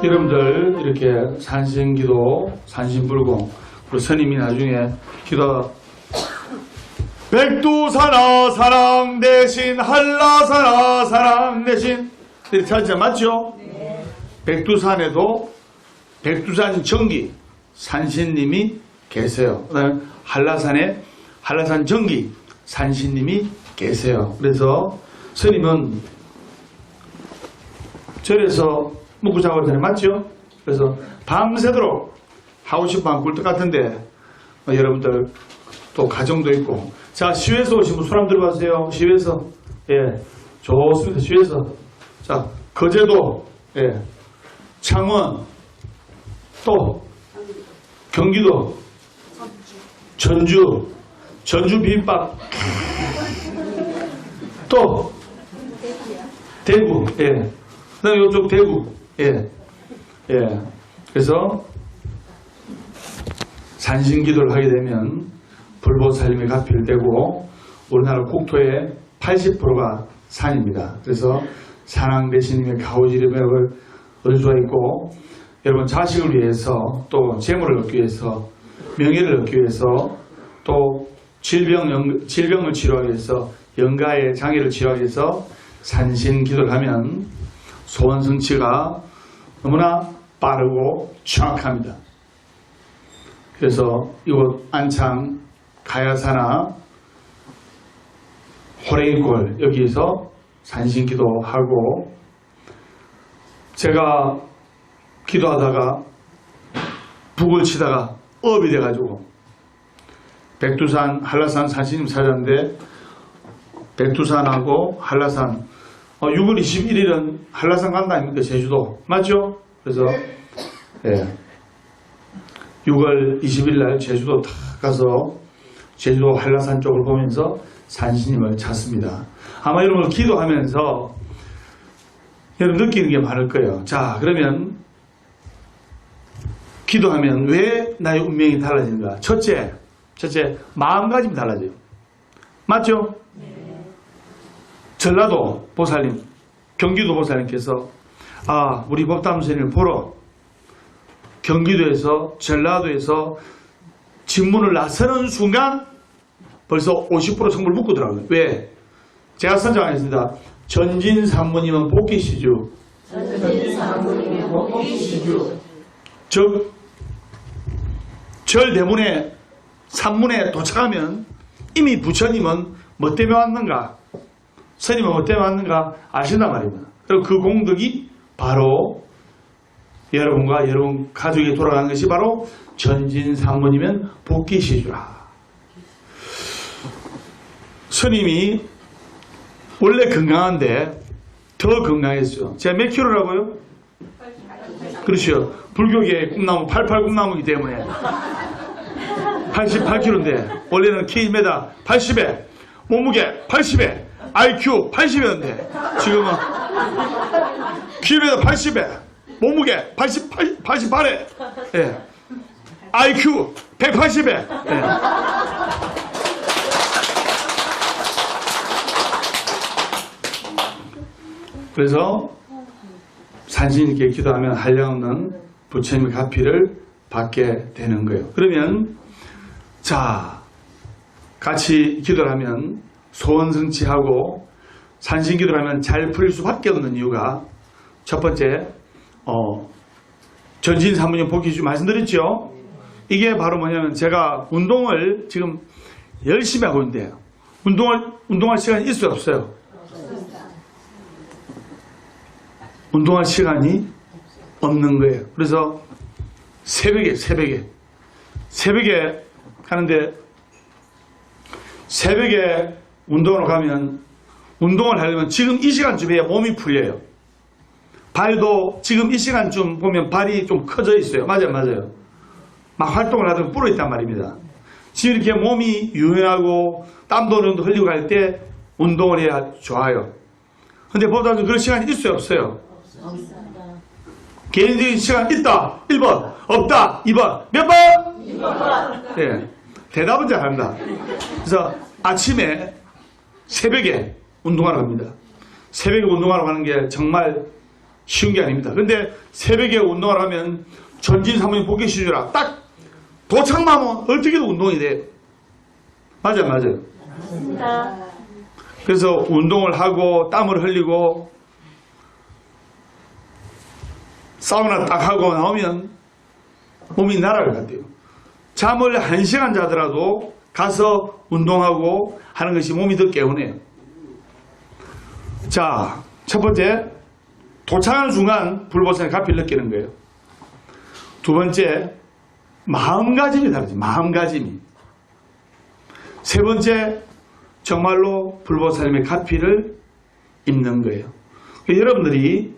여러분들 이렇게 산신기도, 산신불공, 우리 스님이 나중에 기도 백두산아 사랑 대신 한라산아 사랑 대신 이렇게 하죠. 맞죠? 네. 백두산에도 백두산 정기 산신님이 계세요. 그 다음에 한라산에 한라산 정기 산신님이 계세요. 그래서 스님은 절에서 묵고 자고 하잖아요. 맞죠? 그래서 밤새도록 하고 싶으면 꿀떡 같은데 여러분들 또 가정도 있고. 자, 시외에서 오신 분 손 한번 들어보세요. 시외에서. 예, 좋습니다. 시외에서. 자, 거제도, 예, 창원, 또 경기도, 전주 비빔밥, 또 대구, 예, 그다음에 이쪽 대구, 예, 예. 그래서 산신기도를 하게 되면 불보살님의 가피를 대고 우리나라 국토의 80%가 산입니다. 그래서 산왕대신님의 가오지림을 얻을 수가 있고, 여러분 자식을 위해서, 또 재물을 얻기 위해서, 명예를 얻기 위해서, 또 질병을 치료하기 위해서, 영가의 장애를 치료하기 위해서 산신기도를 하면 소원 성취가 너무나 빠르고 정확합니다. 그래서 이곳 안창 가야사나 호랭이골 여기에서 산신기도하고, 제가 기도하다가 북을 치다가 업이 돼가지고 백두산 한라산 산신님 찾았는데, 백두산하고 한라산 6월 21일은 한라산 간다 아닙니까? 제주도 맞죠? 그래서 예, 6월 20일 날 제주도 탁 가서 제주도 한라산 쪽을 보면서 산신님을 찾습니다. 아마 여러분 기도하면서 여러분 느끼는 게 많을 거예요. 자, 그러면 기도하면 왜 나의 운명이 달라지는가? 첫째 마음가짐이 달라져요. 맞죠? 네. 전라도 보살님, 경기도 보살님께서 우리 법담스님을 보러 경기도에서 전라도에서 진문을 나서는 순간 벌써 50% 성불 묻고더라고요. 왜? 제가 선정하겠습니다. 전진산모님은 복귀시주. 전진산모님은 복귀시주. 즉 절대문에 산문에 도착하면 이미 부처님은 뭐 때문에 왔는가, 스님은 뭐 때문에 왔는가 아신단 말입니다. 그리고 그 공덕이 바로 여러분과 여러분 가족이 돌아가는 것이 바로 전진산모님은 복귀시주라. 스님이 원래 건강한데 더 건강했어요. 제가 몇 킬로라고요? 그렇죠. 불교계의 꿈나무 88 꿈나무이기 때문에 88kg인데 원래는 키 1m 80에 몸무게 80에 IQ 80이었는데 지금은 키 1m 80에 몸무게 88에 예. IQ 180에 예. 그래서 산신님께 기도하면 한량없는 부처님의 가피를 받게 되는 거예요. 그러면 자, 같이 기도를 하면 소원 성취하고 산신기도를 하면 잘 풀릴 수밖에 없는 이유가, 첫 번째 전진산모님 복귀시주 말씀드렸죠. 이게 바로 뭐냐면 제가 운동을 지금 열심히 하고 있는데 운동할 시간이 있어요 없어요? 운동할 시간이 없는 거예요. 그래서 새벽에 하는데, 새벽에 운동을 가면, 운동을 하려면 지금 이 시간쯤에 몸이 풀려요. 발도 지금 이 시간쯤 보면 발이 좀 커져 있어요. 맞아요. 막 활동을 하다가 불어 있단 말입니다. 지금 이렇게 몸이 유연하고 땀도 어느 정도 흘리고 갈 때 운동을 해야 좋아요. 근데 보다도 그런 시간이 있어요 없어요? 개인적인 시간 있다 1번, 없다 2번, 몇 번? 2번. 예, 대답은 잘 합니다. 그래서 아침에 새벽에 운동하러 갑니다. 새벽에 운동하러 가는 게 정말 쉬운 게 아닙니다. 그런데 새벽에 운동을 하면 전진 사모님 복귀시주라 딱 도착만 하면 어떻게든 운동이 돼요. 맞아요, 맞아요. 맞습니다. 그래서 운동을 하고 땀을 흘리고 사우나 딱 하고 나오면 몸이 날아갈 것 같아요. 잠을 1시간 자더라도 가서 운동하고 하는 것이 몸이 더 개운해요. 자, 첫 번째, 도착하는 순간 불보살의 가피를 느끼는 거예요. 두 번째, 마음가짐이 다르죠. 마음가짐이. 세 번째, 정말로 불보살님의 가피를 입는 거예요. 여러분들이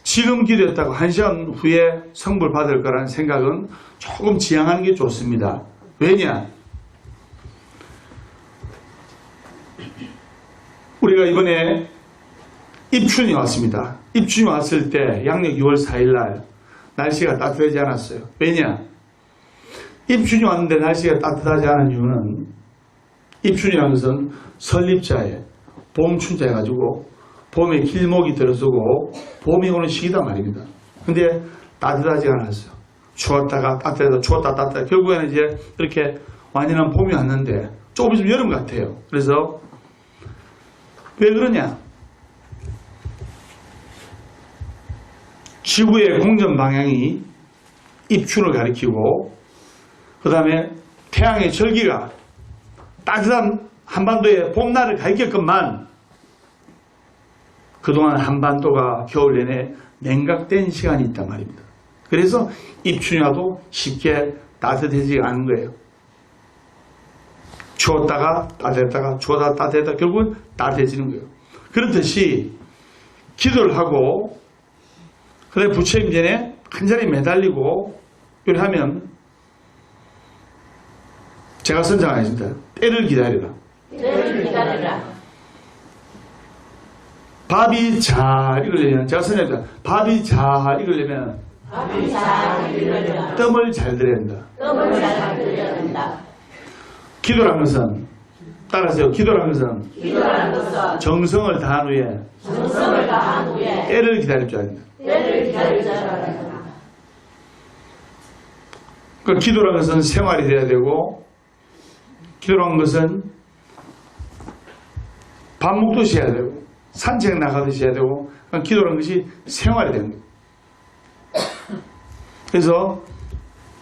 지금 기도했다고 1시간 후에 성불 받을 거라는 생각은 조금 지양하는 게 좋습니다. 왜냐? 우리가 이번에 입춘이 왔습니다. 입춘이 왔을 때 양력 6월 4일 날 날씨가 따뜻하지 않았어요. 왜냐? 입춘이 왔는데 날씨가 따뜻하지 않은 이유는 입춘이라는 것은 설립자에 봄춘자 해가지고 봄에 길목이 들어서고 봄이 오는 시기단 말입니다. 근데 따뜻하지 않았어요. 추웠다가 따뜻하다 추웠다 따뜻하다 결국에는 이제 이렇게 완연한 봄이 왔는데 조금 있으면 여름 같아요. 그래서 왜 그러냐? 지구의 공전 방향이 입춘을 가리키고 그 다음에 태양의 절기가 따뜻한 한반도의 봄날을 가리켰건만 그동안 한반도가 겨울 내내 냉각된 시간이 있단 말입니다. 그래서 입춘이 와도 쉽게 따뜻해지지 않은 거예요. 추웠다가 따뜻했다가 추웠다가 따뜻했다가 결국은 따뜻해지는 거예요. 그렇듯이 기도를 하고 그래 부처님 전에 한 자리에 매달리고 이렇게 하면 제가 선장하겠습니다. 때를 기다리라. 때를 기다리라. 밥이 잘 익으려면 제가 선장합니다. 밥이 잘 익으려면 밥이 잘 익으려면 뜸을 잘 들여야 된다. 뜸을 잘 들여야 된다. 기도라는 것은 따라하세요. 기도라는 것은 기도라는 것은 정성을 다한 후에 정성을 다한 후에 때를 기다릴 줄 알아야 된다. 때를 기다릴 줄 알아야 된다. 그 기도라는 것은 생활이 돼야 되고 기도라는 것은 밥 먹듯이 해야 되고 산책 나가듯이 해야 되고 기도라는 것이 생활이 되는 거예요. 그래서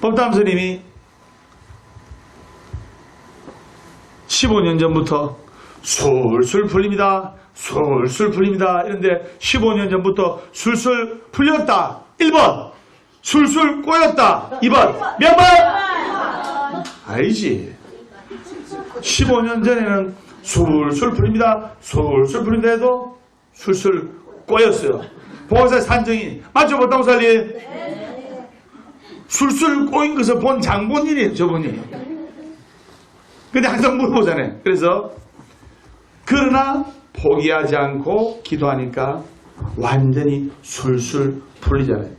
법담 스님이 15년 전부터 술술 풀립니다. 술술 풀립니다. 이런데 15년 전부터 술술 풀렸다. 1번 술술 꼬였다. 2번 몇 번? 아니지. 15년 전에는 술술 풀립니다. 술술 풀립니다 해도 술술 꼬였어요. 보호사 산정이 맞죠? 보담살리? 술술 꼬인 것을 본 장본인이에요. 저분이. 근데 항상 물어보잖아요. 그래서 그러나 포기하지 않고 기도하니까 완전히 술술 풀리잖아요.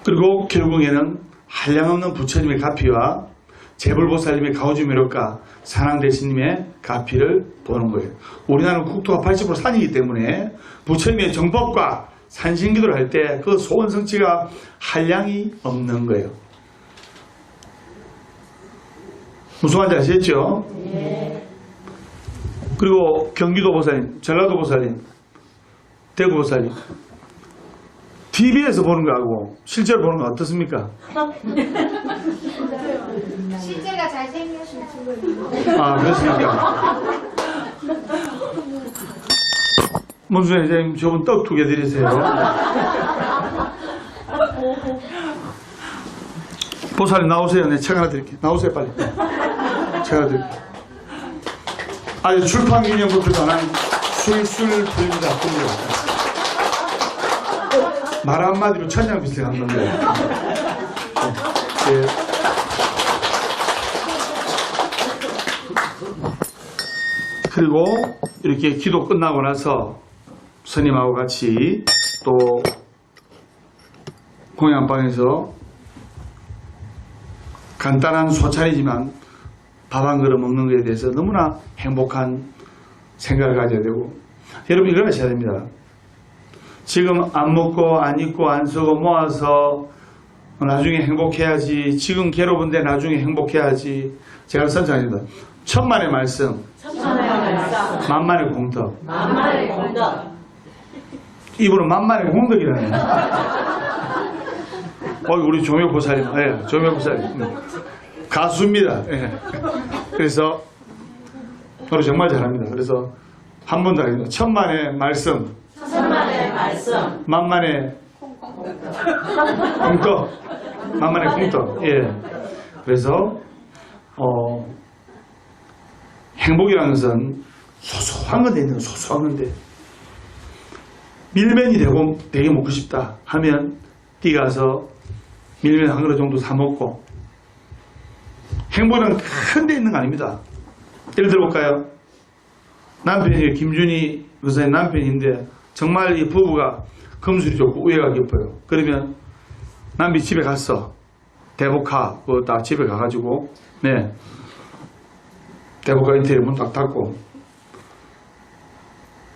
그리고 결국에는 한량없는 부처님의 가피와 재불보살님의 가우주미륵과 산왕대신님의 가피를 보는 거예요. 우리나라는 국토가 80% 산이기 때문에 부처님의 정법과 산신기도를 할 때 그 소원 성취가 한량이 없는 거예요. 무슨 말인지 아시겠죠? 네. 그리고 경기도 보살님, 전라도 보살님, 대구 보살님 TV에서 보는 거하고 실제로 보는 거 어떻습니까? 실제가 잘생기신 친구입니다. 아, 그렇습니까? 문수현 회장님, 저분 떡 2개 드리세요. 보살님 나오세요. 네, 책 하나 드릴게요. 나오세요, 빨리. 책 하나 드릴게요. 아니, 출판 기념부터 안 하는 술술 풀립니다. 말 한마디로 천냥 비슷하게 한 건데. 네. 그리고 이렇게 기도 끝나고 나서 스님하고 같이 또 공양방에서 간단한 소차리지만 밥 한 그릇 먹는 것에 대해서 너무나 행복한 생각을 가져야 되고, 여러분 이걸 아셔야 됩니다. 지금 안 먹고 안 입고 안 쓰고 모아서 나중에 행복해야지, 지금 괴로운데 나중에 행복해야지, 제가 선창합니다. 천만의 말씀, 천만의 말씀, 만만의 공덕. 만만의 공덕. 이분은 만만의 공덕이라네요. 우리 조묘고사님, 예, 조묘고사님. 가수입니다. 예. 그래서, 노래 정말 잘합니다. 그래서, 한 번 더 하겠습니다. 천만의 말씀, 천만의 말씀, 만만의 공덕. 만만의 공덕. 예. 그래서, 행복이라는 것은 소소한 건데 있는 소소한 건데, 밀면이 되게 먹고 싶다 하면 뛰가서 밀면 한 그릇 정도 사 먹고, 행복은 큰 데 있는 거 아닙니다. 예를 들어볼까요? 남편이 김준희 의사의 남편인데 정말 이 부부가 금술이 좋고 우애가 깊어요. 그러면 남편이 집에 갔어. 대복화 그거 딱 집에 가가지고, 네, 대복화 인테리어 문 딱 닫고,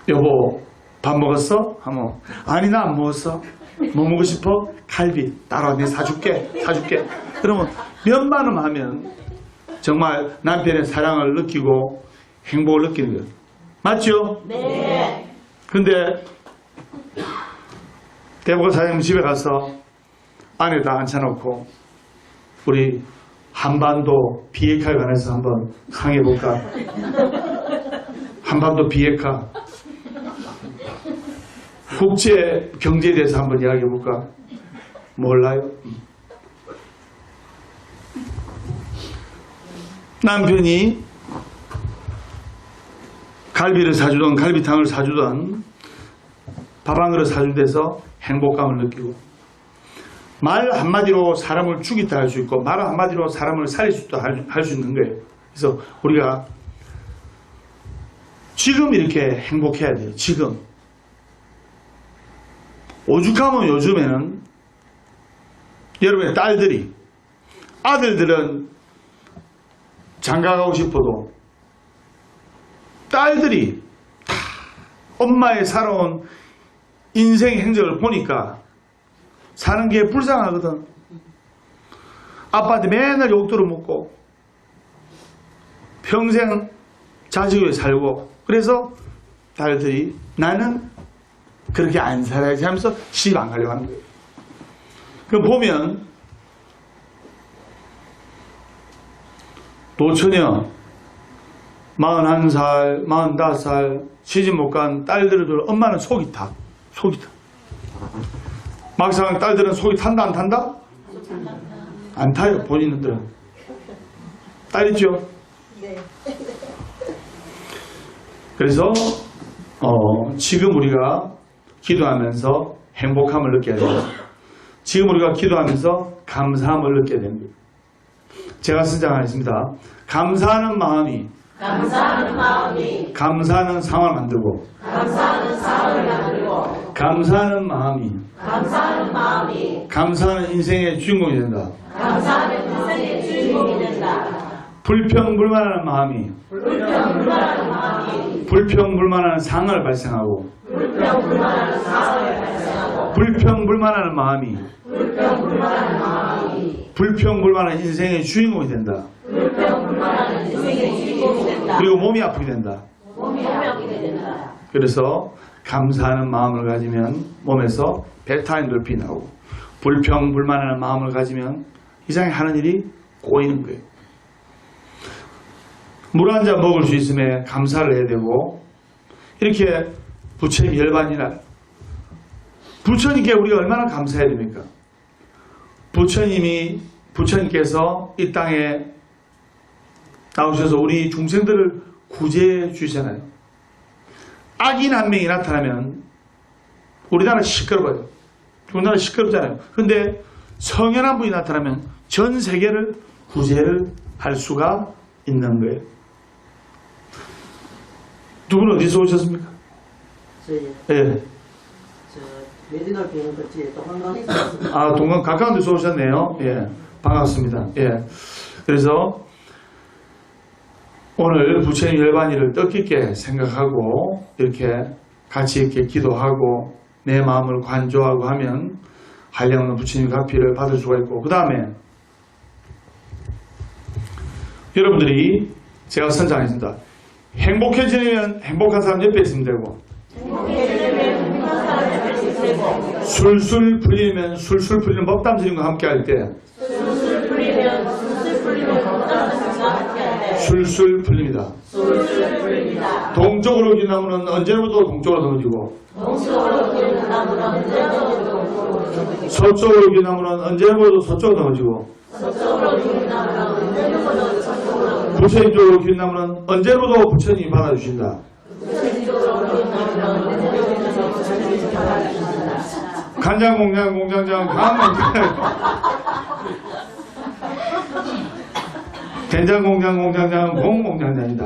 여보 밥 먹었어? 하면 아니 나 안 먹었어. 뭐 먹고 싶어? 갈비. 따라와, 내가 사줄게. 그러면 몇만 원 하면 정말 남편의 사랑을 느끼고 행복을 느끼는 거예요. 맞죠? 네. 근데 대법관 사장님 집에 가서 안에다 앉혀놓고 우리 한반도 비핵화에 관해서 한번 상의해볼까? 한반도 비핵화, 국제 경제에 대해서 한번 이야기해볼까? 몰라요. 남편이 갈비를 사주던, 갈비탕을 사주던, 밥 한 그릇 사준 데서 행복감을 느끼고, 말 한마디로 사람을 죽이다 할 수 있고, 말 한마디로 사람을 살릴 수 있다 할 수 있는 거예요. 그래서 우리가 지금 이렇게 행복해야 돼요. 지금. 오죽하면 요즘에는 여러분의 딸들이, 아들들은 장가 가고 싶어도 딸들이 다 엄마의 살아온 인생 행적을 보니까 사는 게 불쌍하거든. 아빠한테 맨날 욕 들어먹고 평생 자식 위에 살고, 그래서 딸들이 나는 그렇게 안 살아야지 하면서 시집 안 가려고 하는 거예요. 그럼 보면 노처녀 41살, 45살 시집 못 간 딸들을 엄마는 속이 타. 막상 딸들은 속이 탄다 안 탄다? 안 타요. 본인들은. 딸 있죠? 그래서 지금 우리가 기도하면서 행복함을 느껴야 돼요. 지금 우리가 기도하면서 감사함을 느껴야 됩니다. 제가 쓴 장 하나 있습니다. 감사하는 마음이 감사하는 상황을 만들고, 감사하는 마음이 감사하는 인생의 주인공이 된다. 불평불만하는 마음이 불평불만하는 상을 발생하고, 불평불만하는 마음이 불평불만한 인생의 주인공이 된다. 그리고 몸이 아프게 된다. 그래서 감사하는 마음을 가지면 몸에서 베타엔돌핀이 나오고, 불평불만하는 마음을 가지면 이상하게 하는 일이 꼬이는 거예요. 물 한 잔 먹을 수 있음에 감사를 해야 되고, 이렇게 부처님 열반이날, 부처님께 우리가 얼마나 감사해야 됩니까? 부처님께서 이 땅에 나오셔서 우리 중생들을 구제해 주시잖아요. 악인 한 명이 나타나면 우리나라 시끄러워요. 우리나라 시끄럽잖아요. 그런데 성현한 분이 나타나면 전 세계를 구제를 할 수가 있는 거예요. 누구는 어디서 오셨습니까? 저희 예. 메디널 병원 근처에 또 한강에서 왔습니다. 아, 동강 가까운 데서 오셨네요. 예. 반갑습니다. 예. 그래서, 지금 우리가 기도하면서 행복함을 느껴야 돼요. 지금 우리가 기도하면서 감사함을 느껴야 됩니다. 지금 우리가 기도하면서 오늘 부처님 열반일을 뜻깊게 생각하고 이렇게 같이 이렇게 기도하고 내 마음을 관조하고 하면 한량없는 부처님 가피를 받을 수가 있고, 그 다음에 여러분들이 제가 선장했습니다. 행복해지면 행복한 사람 옆에 있으면 되고, 술술 풀리면 술술 풀리는 법담 스님과 함께 할 때 술술 풀립니다. 동쪽으로 긴 나무는 언제부터 동쪽으로 넘어지고, 서쪽으로 긴 나무는 언제부터 서쪽으로 넘어지고, 부처님 쪽으로 긴 나무는 언제부터 부처님이 받아주신다. 간장 공장장 된장 공장장 공장장이다.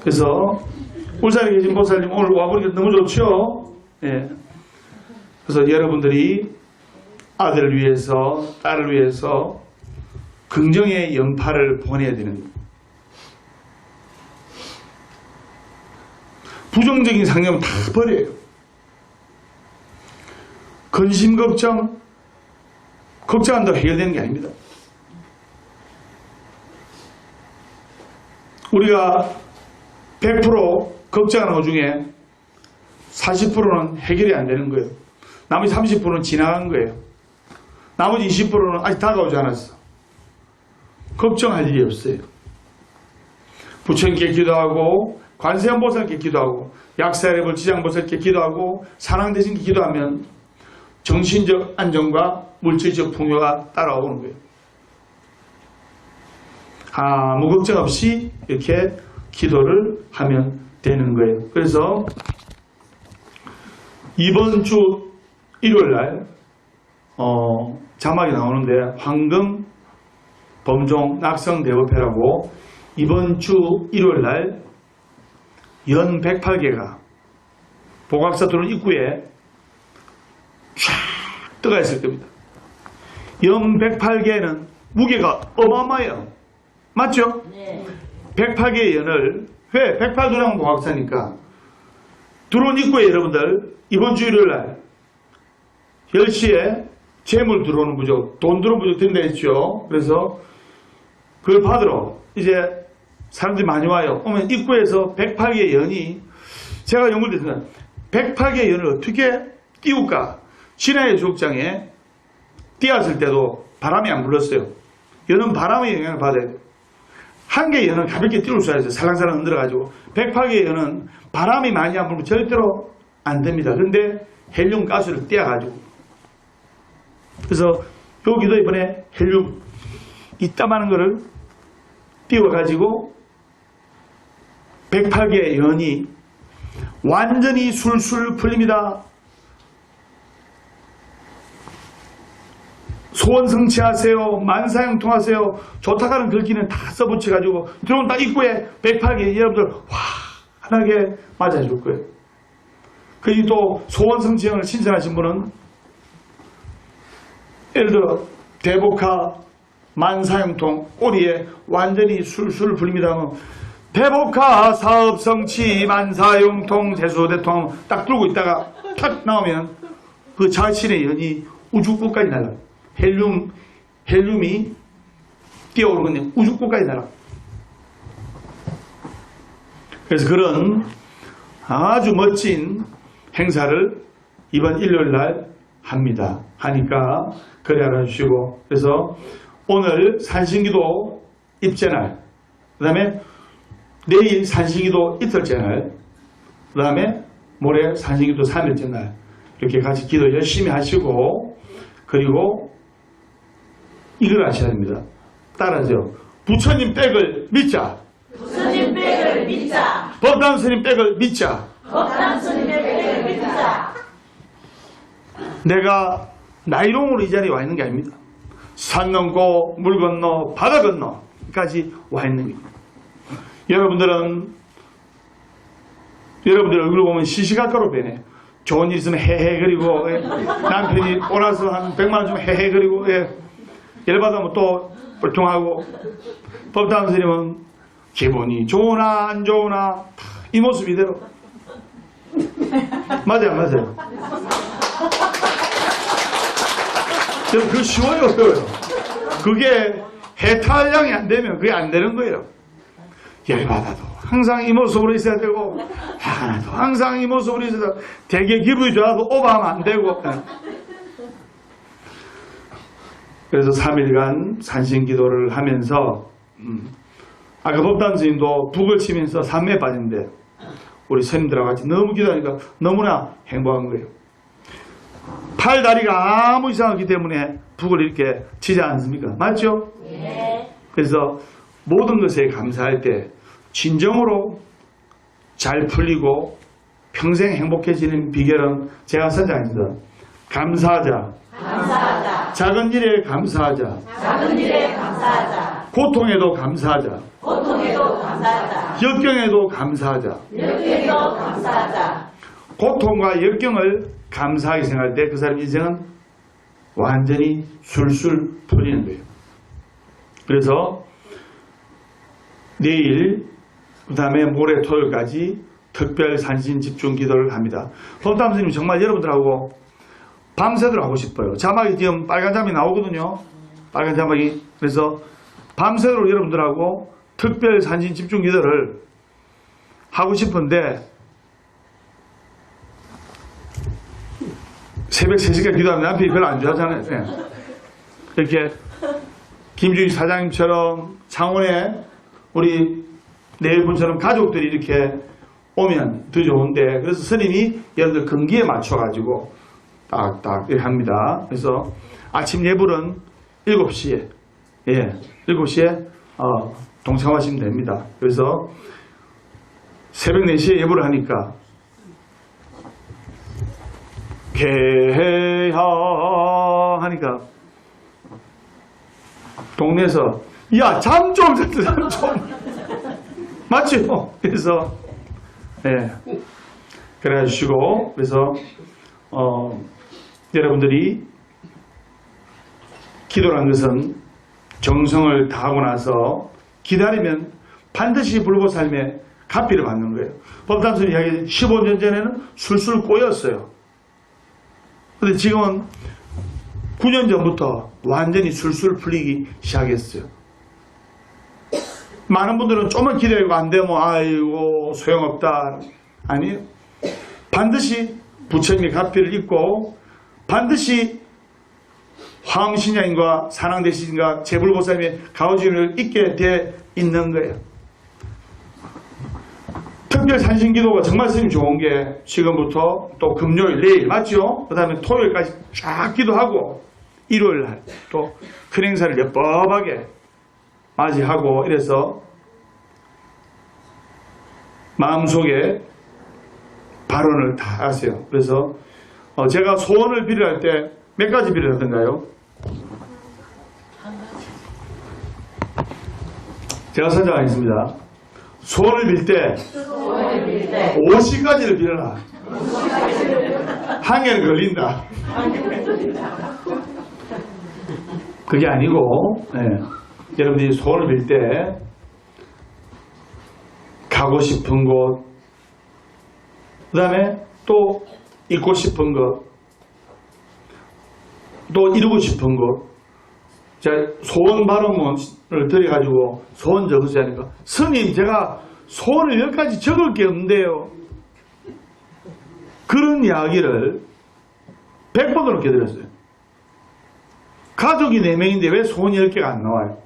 그래서 울산에 계신 보살님 오늘 와보니까 너무 좋죠. 예. 그래서 여러분들이 아들을 위해서 딸을 위해서 긍정의 연파를 보내야 되는 거예요. 부정적인 상념은 다 버려요. 근심 걱정한다고 해결되는 게 아닙니다. 우리가 100% 걱정하는 것 중에 40%는 해결이 안 되는 거예요. 나머지 30%는 지나간 거예요. 나머지 20%는 아직 다가오지 않았어. 걱정할 일이 없어요. 부처님께 기도하고 관세음보살께 기도하고 약사여러분 지장보살께 기도하고 산왕대신께 기도하면 정신적 안정과 물질적 풍요가 따라오는 거예요. 아무 걱정 없이 이렇게 기도를 하면 되는 거예요. 그래서 이번 주 일요일날 자막이 나오는데 황금 범종 낙성 대법회라고 이번 주 일요일날 연 108개가 보각사 들어온 입구에 쫙 떠가 있을 겁니다. 연 108개는 무게가 어마어마해요. 맞죠? 네. 108개의 연을 왜 108도량 보각사니까 들어온 입구에 여러분들 이번 주 일요일날 10시에 재물 들어오는 부족, 돈 들어오는 부족 된다 했죠. 그래서 그걸 받으러 이제 사람들이 많이 와요. 오면 입구에서 108개의 연이 제가 연구를 했습니다. 108개의 연을 어떻게 띄울까? 신화의 수욕장에 띄었을 때도 바람이 안 불렀어요. 연은 바람의 영향을 받아야 돼요. 한 개의 연은 가볍게 띄울 수 있어요. 살랑살랑 흔들어가지고. 108개의 연은 바람이 많이 안 불면 절대로 안 됩니다. 그런데 헬륨 가스를 띄어가지고. 그래서 여기도 이번에 헬륨 이따만한 거를 띄워가지고 108개의 연이 완전히 술술 풀립니다. 소원 성취하세요. 만사형통하세요. 좋다가는 글귀는 다 써붙여가지고 들어온 딱 입구에 108개 여러분들 환하게 맞아줄 거예요. 그리고 또 소원 성취형을 신청하신 분은 예를 들어 대복화 만사형통 꼬리에 완전히 술술 풀립니다. 대복화 사업성취 만사형통 재수대통 딱 들고 있다가 탁 나오면 그 자신의 연이 우주끝까지 날아요. 헬륨이 뛰어오르거든요. 우주끝까지 날아. 그래서 그런 아주 멋진 행사를 이번 일요일날 합니다. 하니까 그래 알아주시고, 그래서 오늘 산신기도 입제날, 그 다음에 내일 산신기도 이틀째날, 그 다음에 모레 산신기도 3일째날 이렇게 같이 기도 열심히 하시고, 그리고 이걸 아셔야 됩니다. 따라하세요. 부처님 백을 믿자. 부처님 백을 믿자. 법당 스님 백을 믿자. 법당 스님의 백을 믿자. 내가 나이롱으로 이 자리에 와 있는 게 아닙니다. 산 넘고 물 건너 바다 건너까지 와 있는 게. 여러분들 얼굴 보면 시시각각으로 변해. 좋은 일 있으면 헤헤거리고, 남편이 보너스 한 100만 원 주면 헤헤거리고, 열받으면 또 뻘퉁하고. 법당 스님은 기분이 좋으나 안 좋으나 이 모습 이대로. 맞아요, 안 맞아요? 여러분, 그거 쉬워요, 어려워요? 그게 해탈량이 안 되면 그게 안 되는 거예요. 열받아도 항상 이 모습으로 있어야 되고, 화가 나도 항상 이 모습으로 있어야 되고, 되게 기분이 좋아도 오버하면 안 되고. 그래서 3일간 산신기도를 하면서, 아까 법단 스님도 북을 치면서 산매에 빠진대. 우리 스님들하고 같이 너무 기도하니까 너무나 행복한 거예요. 팔, 다리가 아무 이상 없기 때문에 북을 이렇게 치지 않습니까? 맞죠? 예. 그래서 모든 것에 감사할 때 진정으로 잘 풀리고 평생 행복해지는 비결은 제가 선장했습니다. 감사하자. 감사하자. 작은 일에 감사하자. 작은 일에 감사하자. 고통에도 감사하자. 고통에도 감사하자. 역경에도 감사하자. 역경에도 감사하자. 고통과 역경을 감사하게 생각할 때 그 사람 인생은 완전히 술술 풀리는 거예요. 그래서 내일 그 다음에 모레 토요일까지 특별 산신 집중 기도를 합니다. 법담 스님 정말 여러분들하고 밤새도록 하고 싶어요. 자막이 지금 빨간 자막이 나오거든요. 빨간 자막이. 그래서 밤새도록 여러분들하고 특별 산신 집중 기도를 하고 싶은데 새벽 3시까지 기도하면 남편이 별로 안 좋아하잖아요. 네. 이렇게 김주희 사장님처럼 창원에 우리 네 분처럼 가족들이 이렇게 오면 더 좋은데, 그래서 스님이 여러분들 근기에 맞춰가지고 딱딱 이렇게 합니다. 그래서 아침 예불은 7시에, 7시에 동참하시면 됩니다. 그래서 새벽 4시에 예불을 하니까 개해야 하니까 동네에서 야, 잠 좀 맞죠? 그래서 그래주시고, 그래서 여러분들이 기도라는 것은 정성을 다하고 나서 기다리면 반드시 불보살매 갚이를 받는 거예요. 법담선 이야기 15년 전에는 술술 꼬였어요. 근데 지금은 9년 전부터 완전히 술술 풀리기 시작했어요. 많은 분들은 조금만 기다리고 안 되면 아이고 소용없다. 아니에요. 반드시 부처님의 갚이를 입고 반드시 화엄신양인과 산왕대신과 제불보살님의 가오지를 입게 돼 있는 거예요. 특별 산신기도가 정말 스님 좋은 게 지금부터 또 금요일 내일 맞죠? 그 다음에 토요일까지 쫙 기도하고 일요일 날 또 큰 행사를 예법하게 맞이하고 이래서 마음속에 발언을 다 하세요. 그래서 제가 소원을 빌어할 때 몇 가지 빌어야 하던가요? 제가 선정하겠습니다. 소원을 빌 때 50가지를 빌어라. 한 개는 걸린다. 그게 아니고 여러분들이 소원을 빌 때 가고 싶은 곳, 그 다음에 또 잊고 싶은 것, 또 이루고 싶은 것. 제가 소원 발언문을 드려가지고 소원 적으세요 하니까 스님 제가 소원을 10가지 적을 게 없는데요. 그런 이야기를 100번 그렇게 드렸어요. 가족이 4명인데 왜 소원이 10개가 안 나와요?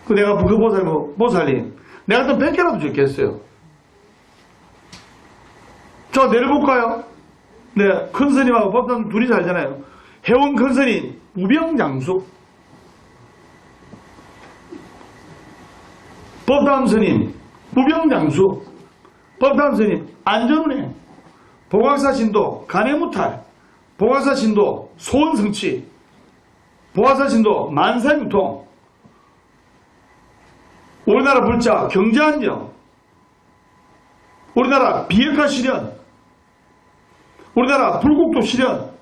그 내가 그 보살님 내가 또 100개라도 적겠어요. 저 내려볼까요? 네, 큰 스님하고 법당 둘이 살잖아요. 해원 큰 스님 무병장수, 법당 스님 무병장수, 법당 스님 안전운행, 보각사신도 간해무탈, 보각사신도 소원성취, 보각사신도 만사유통, 우리나라 불자 경제안정, 우리나라 비핵화 실현, 우리나라 불국토 실현,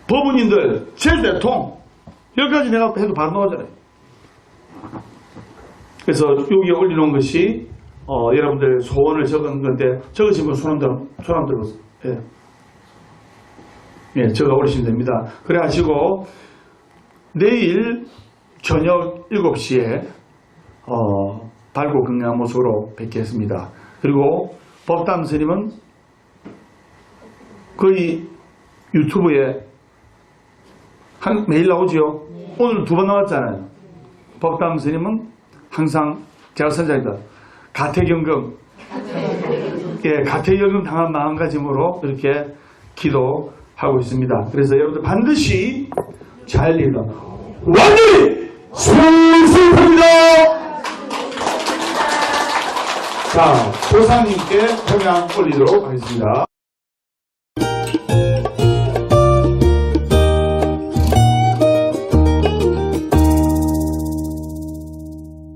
법원인들 제대통, 여기까지 내가 해도 바로 나오잖아요. 그래서 여기에 올려놓은 것이 여러분들 소원을 적은 건데 적으시면 손 한번 들어보세요. 예. 예, 적어 올리시면 됩니다. 그래 하시고 내일 저녁 7시에 밝고 건강한 모습으로 뵙겠습니다. 그리고 법담 스님은 거의 유튜브에 매일 나오지요. 오늘 2번 나왔잖아요. 법담 스님은 항상 제가 선자입니다. 가택연금, 예, 가택연금 당한 마음가짐으로 이렇게 기도하고 있습니다. 그래서 여러분들 반드시 잘 읽어 완전히 승승합니다. 자, 조상님께 평양 올리도록 하겠습니다.